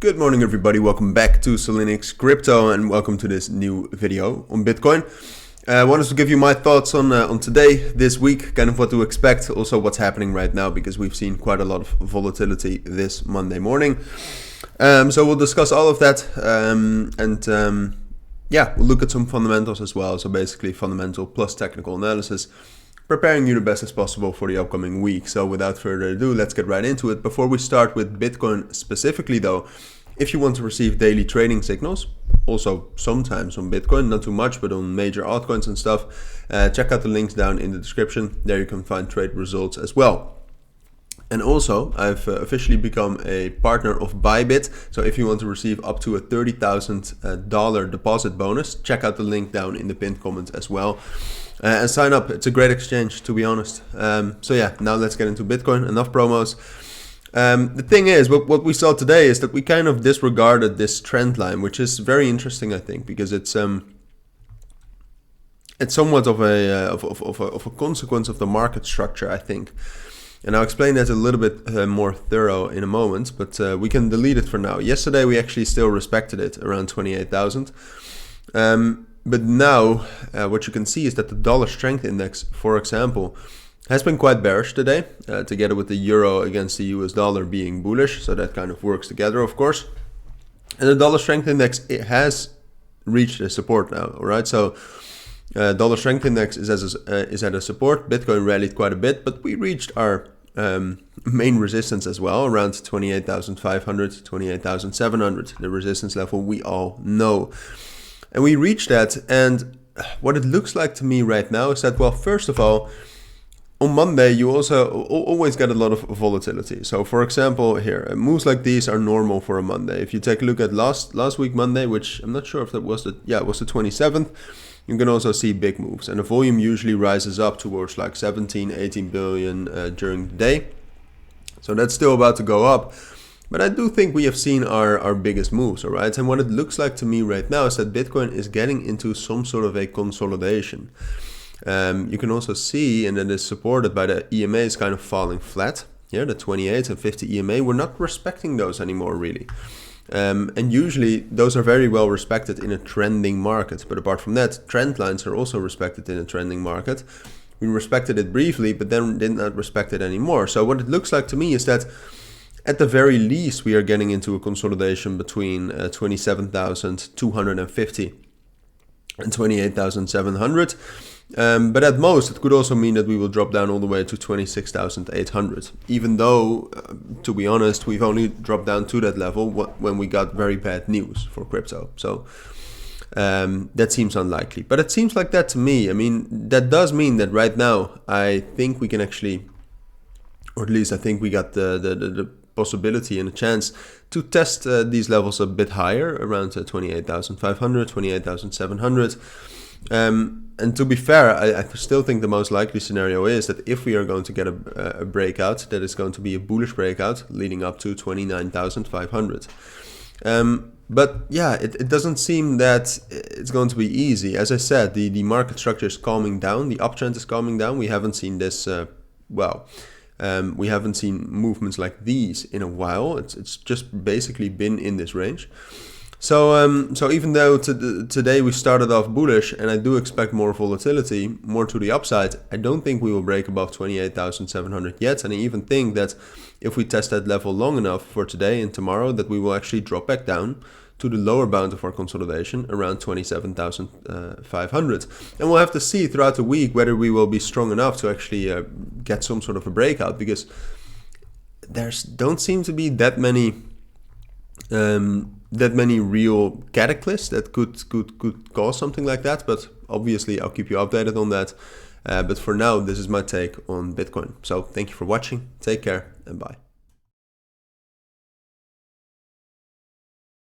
Good morning everybody, welcome back to Cilinix Crypto and welcome to this new video on Bitcoin. I wanted to give you my thoughts on today, this week, kind of what to expect, also what's happening right now because we've seen quite a lot of volatility this Monday morning. So we'll discuss all of that yeah, we'll look at some fundamentals as well. So basically fundamental plus technical analysis, preparing you the best as possible for the upcoming week. So without further ado, let's get right into it. Before we start with Bitcoin specifically though, if you want to receive daily trading signals, also sometimes on Bitcoin, not too much, but on major altcoins and stuff, check out the links down in the description. There you can find trade results as well. And also, I've officially become a partner of BYBIT. So if you want to receive up to a $30,000 deposit bonus, check out the link down in the pinned comment as well. And sign up. It's a great exchange, to be honest. So yeah, now let's get into Bitcoin. Enough promos. The thing is, what we saw today is that we kind of disregarded this trend line, which is very interesting, I think, because it's somewhat of a consequence of the market structure, I think. And I'll explain that a little bit more thorough in a moment, but we can delete it for now. Yesterday we actually still respected it around 28,000. But now what you can see is that the dollar strength index, for example, has been quite bearish today, together with the euro against the US dollar being bullish. So that kind of works together, of course. And the dollar strength index, it has reached a support now, all right? So dollar strength index is at a support. Bitcoin rallied quite a bit, but we reached our main resistance as well, around 28,500, 28,700, the resistance level we all know. And we reached that, and what it looks like to me right now is that, well, first of all, on Monday you also always get a lot of volatility. So for example here, moves like these are normal for a Monday. If you take a look at last week Monday, which I'm not sure if that was it was the 27th, you can also see big moves, and the volume usually rises up towards like 17-18 billion during the day. So that's still about to go up. But I do think we have seen our biggest moves, all right? And what it looks like to me right now is that Bitcoin is getting into some sort of a consolidation. You can also see, and that is supported by the EMAs kind of falling flat. Yeah, the 28 and 50 EMA, we're not respecting those anymore really. And usually those are very well respected in a trending market. But apart from that, trend lines are also respected in a trending market. We respected it briefly, but then did not respect it anymore. So what it looks like to me is that at the very least, we are getting into a consolidation between 27,250 and 28,700. But at most, it could also mean that we will drop down all the way to 26,800. Even though, to be honest, we've only dropped down to that level when we got very bad news for crypto. So that seems unlikely. But it seems like that to me. I mean, that does mean that right now, I think we can actually, or at least I think we got the possibility and a chance to test these levels a bit higher, around 28,500, 28,700. And to be fair, I still think the most likely scenario is that if we are going to get a breakout, that is going to be a bullish breakout leading up to 29,500. But yeah, it doesn't seem that it's going to be easy. As I said, the market structure is calming down, the uptrend is calming down. We haven't seen this, we haven't seen movements like these in a while. It's just basically been in this range. So even though today we started off bullish, and I do expect more volatility, more to the upside, I don't think we will break above 28,700 yet. And I even think that if we test that level long enough for today and tomorrow, that we will actually drop back down to the lower bound of our consolidation, around 27,500. And we'll have to see throughout the week whether we will be strong enough to actually get some sort of a breakout, because there don't seem to be that many real catalysts that could cause something like that. But obviously I'll keep you updated on that. But for now, this is my take on Bitcoin. So thank you for watching. Take care and bye.